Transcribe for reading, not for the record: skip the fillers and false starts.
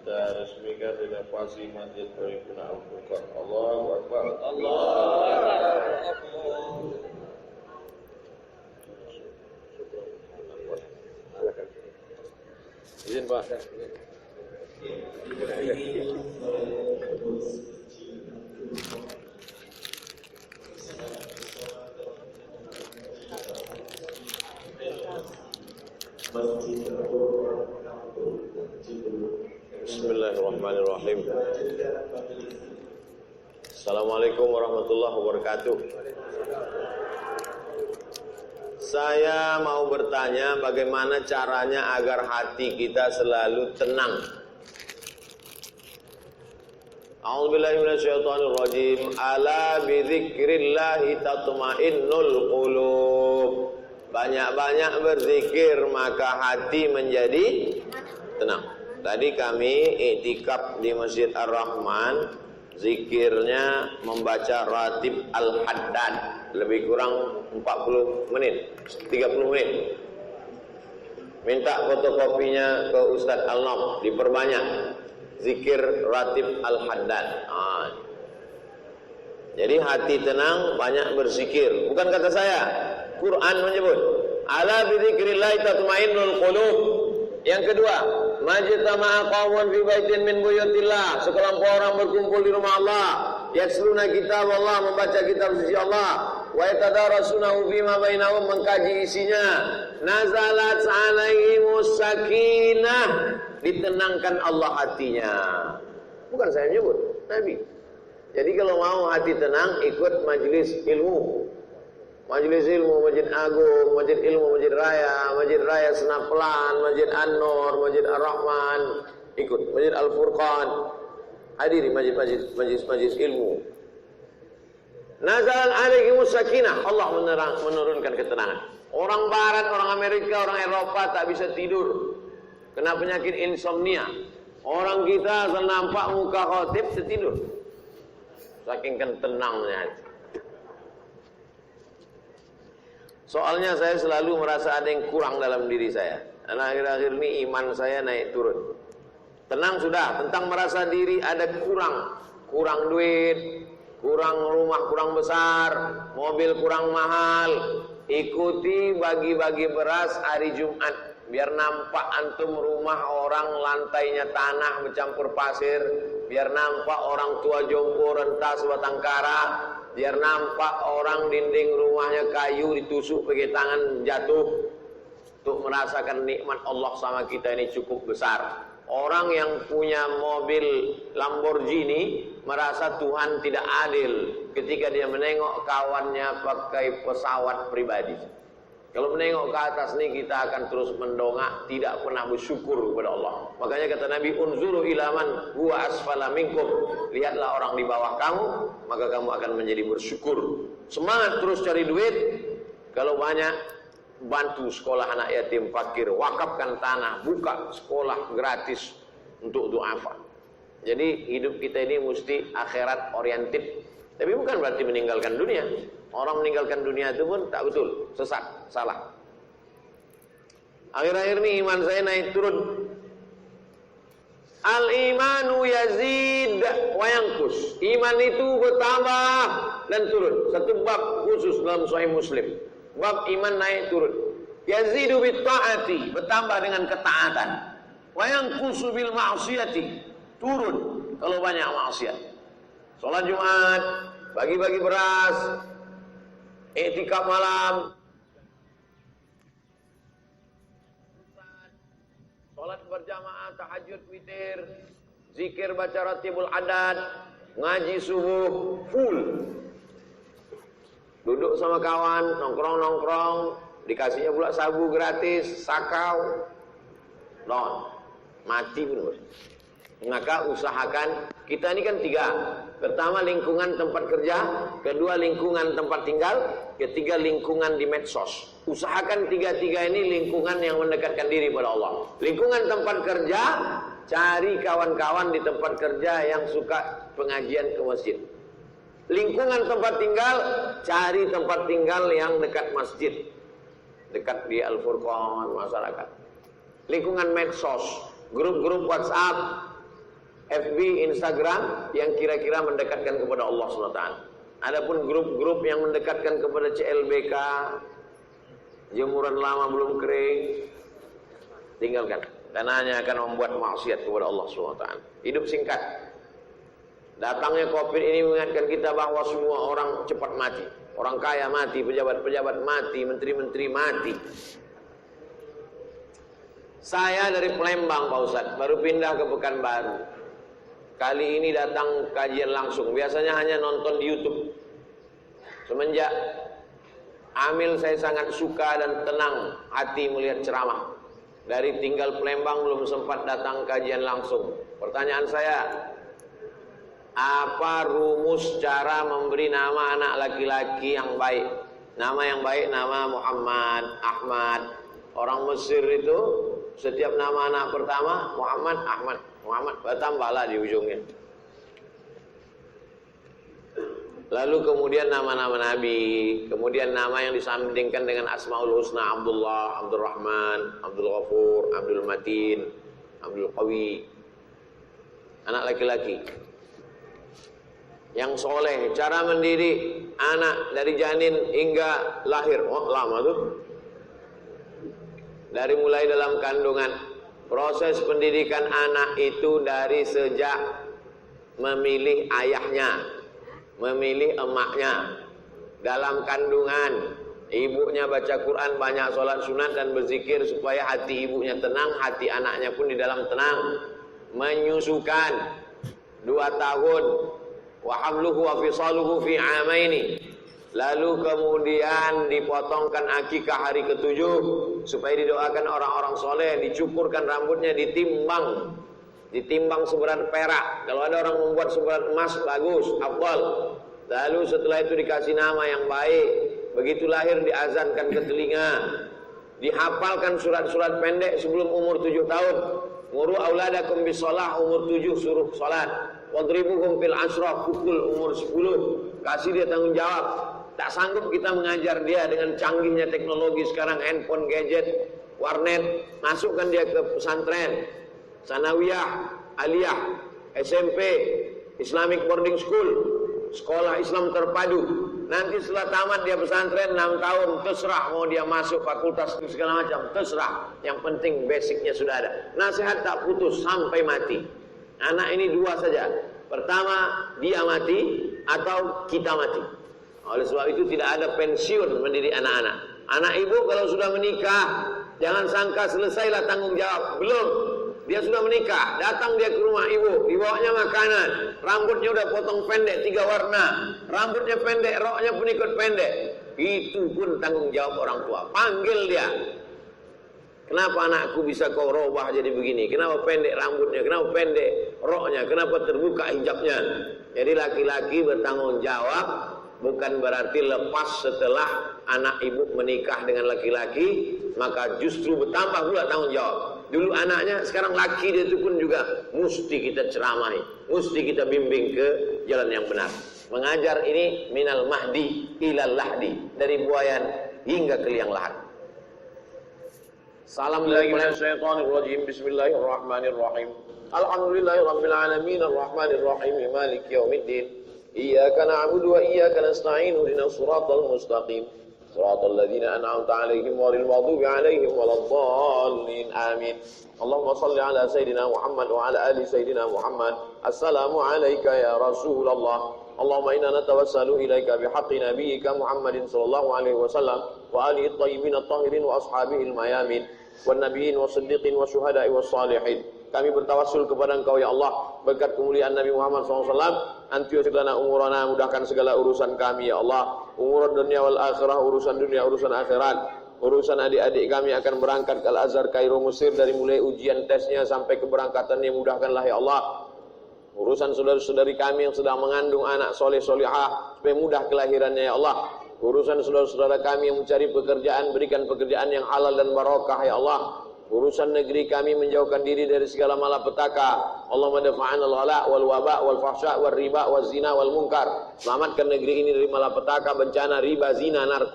kita resmikan renovasi Masjid Paripurna Al-Furqan. Allahu Akbar. Allahu Akbar. Izin Pak. Bismillahirrahmanirrahim. Assalamualaikum warahmatullahi wabarakatuh. Saya mau bertanya bagaimana caranya agar hati kita selalu tenang. A'udzubillahi minasyaitonirrajim. Ala bidzikrillahi tatma'innul qulub. Banyak-banyak berzikir maka hati menjadi tenang. Tadi kami iktikaf di Masjid Ar-Rahman, zikirnya membaca ratib Al-Haddad, lebih kurang 40 menit, 30 menit. Minta fotokopinya ke Ustadz Al-Nob, diperbanyak zikir ratib Al-Haddad. Jadi hati tenang, banyak berzikir. Bukan kata saya, Quran menyebut, ala bidzikrillahi tatmainnul qulub. Yang kedua, majtama'a qaumun fi baitin min buyutillah. Sekelompok orang berkumpul di rumah Allah, yasluna kitab Allah, membaca kitab suci Allah, wa yatadarasunahu fima bainahum, mengkaji isinya. Nazalat 'alaihimus sakinah, ditenangkan Allah hatinya. Bukan saya menyebut, Nabi. Jadi kalau mau hati tenang, ikut majelis ilmu. Majelis ilmu, Masjid Agung, Masjid Ilmu, Masjid Raya Senaplan, Masjid An-Nur, Masjid Ar-Rahman, ikut Masjid Al-Furqan, hadiri majlis ilmu. Nazal alaihimus sakinah, Allah menurunkan ketenangan. Orang Barat, orang Amerika, orang Eropa tak bisa tidur, kena penyakit insomnia. Orang kita asal nampak muka khotib tertidur, saking tenangnya. Soalnya saya selalu merasa ada yang kurang dalam diri saya. Dan akhir-akhir ini iman saya naik turun. Tenang sudah, tentang merasa diri ada kurang. Kurang duit, kurang rumah kurang besar, mobil kurang mahal. Ikuti bagi-bagi beras hari Jumat. Biar nampak antum rumah orang lantainya tanah bercampur pasir. Biar nampak orang tua jompo rentah sebatang kara. Biar nampak orang dinding rumahnya kayu ditusuk pakai tangan jatuh. Untuk merasakan nikmat Allah sama kita ini cukup besar. Orang yang punya mobil Lamborghini merasa Tuhan tidak adil ketika dia menengok kawannya pakai pesawat pribadi. Kalau menengok ke atas ini kita akan terus mendongak, tidak pernah bersyukur kepada Allah. Makanya kata Nabi, unzuru ilaman huwa asfala minkum. Lihatlah orang di bawah kamu, maka kamu akan menjadi bersyukur. Semangat terus cari duit. Kalau banyak, bantu sekolah anak yatim fakir, wakafkan tanah, buka sekolah gratis untuk du'afa. Jadi hidup kita ini mesti akhirat oriented. Tapi bukan berarti meninggalkan dunia. Orang meninggalkan dunia itu pun tak betul, sesat, salah. Akhir-akhir ini iman saya naik turun. Al-imanu yazid wa yanqus. Iman itu bertambah dan turun. Satu bab khusus dalam Sahih Muslim. Bab iman naik turun. Yazidu bit ta'ati, bertambah dengan ketaatan. Wa yanqusu bil ma'siyati, turun kalau banyak maksiat. Salat Jumat, bagi-bagi beras, iktikaf malam, salat berjamaah, tahajud, witir, zikir, baca ratibul adat, ngaji subuh, full. Duduk sama kawan, nongkrong-nongkrong, dikasihnya pula sabu gratis, sakau, non, mati pun. Maka usahakan, kita ini kan tiga. Pertama lingkungan tempat kerja, kedua lingkungan tempat tinggal, ketiga lingkungan di medsos. Usahakan tiga-tiga ini lingkungan yang mendekatkan diri pada Allah. Lingkungan tempat kerja, cari kawan-kawan di tempat kerja yang suka pengajian ke masjid. Lingkungan tempat tinggal, cari tempat tinggal yang dekat masjid, dekat di Al-Furqan masyarakat. Lingkungan medsos, grup-grup WhatsApp, FB, Instagram yang kira-kira mendekatkan kepada Allah SWT. Adapun grup-grup yang mendekatkan kepada CLBK, jemuran lama belum kering, tinggalkan. Karena hanya akan membuat maksiat kepada Allah SWT. Hidup singkat. Datangnya COVID ini mengingatkan kita bahwa semua orang cepat mati. Orang kaya mati, pejabat-pejabat mati, menteri-menteri mati. Saya dari Palembang Pak Ustadz, baru pindah ke Pekanbaru. Kali ini datang kajian langsung. Biasanya hanya nonton di YouTube. Semenjak hamil saya sangat suka dan tenang hati melihat ceramah. Dari tinggal Palembang belum sempat datang kajian langsung. Pertanyaan saya, apa rumus cara memberi nama anak laki-laki yang baik? Nama yang baik, nama Muhammad, Ahmad. Orang Mesir itu setiap nama anak pertama Muhammad, Ahmad. Muhammad, tambahlah di ujungnya. Lalu kemudian nama-nama Nabi, kemudian nama yang disandingkan dengan Asmaul Husna, Abdullah, Abdul Rahman, Abdul Ghafur, Abdul Matin, Abdul Qawi. Anak laki-laki yang soleh, cara mendidik anak dari janin hingga lahir. Oh, lama tuh. Dari mulai dalam kandungan. Proses pendidikan anak itu dari sejak memilih ayahnya, memilih emaknya. Dalam kandungan, ibunya baca Quran, banyak sholat sunat dan berzikir supaya hati ibunya tenang, hati anaknya pun di dalam tenang. Menyusukan 2 tahun, wa hamluhu wa fisaluhu fi amaini. Lalu kemudian dipotongkan akikah hari ke-7 supaya didoakan orang-orang soleh, dicukurkan rambutnya, ditimbang seberat perak. Kalau ada orang membuat seberat emas, bagus, afdal. Lalu setelah itu dikasih nama yang baik. Begitu lahir diazankan ke telinga, dihafalkan surat-surat pendek sebelum umur 7 tahun. Muru auladakum bisolah, umur 7 suruh salat. Wadribuhum fil asrah, pukul umur 10. Kasih dia tanggung jawab. Tak sanggup kita mengajar dia dengan canggihnya teknologi sekarang, handphone, gadget, warnet. Masukkan dia ke pesantren, sanawiyah, aliyah, SMP, Islamic boarding school, sekolah Islam terpadu. Nanti setelah tamat dia pesantren 6 tahun, terserah mau dia masuk fakultas segala macam, terserah. Yang penting basicnya sudah ada. Nasihat tak putus sampai mati. Anak ini 2 saja. Pertama, dia mati atau kita mati. Oleh sebab itu tidak ada pensiun mendidik anak-anak. Anak ibu kalau sudah menikah, jangan sangka selesailah tanggung jawab. Belum. Dia sudah menikah, datang dia ke rumah ibu, dibawanya makanan, rambutnya udah potong pendek 3 warna, rambutnya pendek, roknya pun ikut pendek. Itu pun tanggung jawab orang tua. Panggil dia. Kenapa anakku bisa kau robah jadi begini? Kenapa pendek rambutnya? Kenapa pendek roknya? Kenapa terbuka hijabnya? Jadi laki-laki bertanggung jawab. Bukan berarti lepas setelah anak ibu menikah dengan laki-laki, maka justru bertambah pula tanggung jawab. Dulu anaknya, sekarang laki dia itu pun juga mesti kita ceramahi, mesti kita bimbing ke jalan yang benar. Mengajar ini minal mahdi ilal lahdi, dari buayan hingga ke liang lahat. Salam dari Bismillahirrahmanirrahim. Bismillahirrahmanirrahim. Alhamdulillahirabbil alamin arrahmanir rahim maliki yaumiddin. Iyyaka na'budu wa iyyaka nasta'in ihdinas siratal mustaqim siratal ladzina an'amta 'alaihim ghairil maghdubi 'alaihim waladdallin amin. Allahumma shalli 'ala sayidina Muhammad wa 'ala ali sayidina Muhammad. Assalamu 'alaika ya Rasulullah. Allahumma inna natawassalu ilaika bihaqqi nabiyyika Muhammadin sallallahu alaihi wasallam wa alihi at-tayyibin at-tahirin wa ashabihi al-mayamin wan nabiyyin was-siddiqin wasyuhada'i was-salihin. Kami bertawassul kepada Engkau ya Allah berkat kemuliaan Nabi Muhammad SAW. Antius lana umurana, mudahkan segala urusan kami ya Allah. Umur dunia wal akhirah, urusan dunia, urusan akhirat. Urusan adik-adik kami akan berangkat ke Al-Azhar Kairo Mesir, dari mulai ujian tesnya sampai keberangkatannya, mudahkanlah ya Allah. Urusan saudara-saudari kami yang sedang mengandung anak soleh solihah, supaya mudah kelahirannya ya Allah. Urusan saudara-saudara kami yang mencari pekerjaan, berikan pekerjaan yang halal dan barokah ya Allah. Urusan negeri kami, menjauhkan diri dari segala malapetaka. Allahumma dafa'an al-ghala wal waba wal fahsya wal riba wal zina wal munkar. Selamatkan negeri ini dari malapetaka, bencana, riba, zina, narkoba.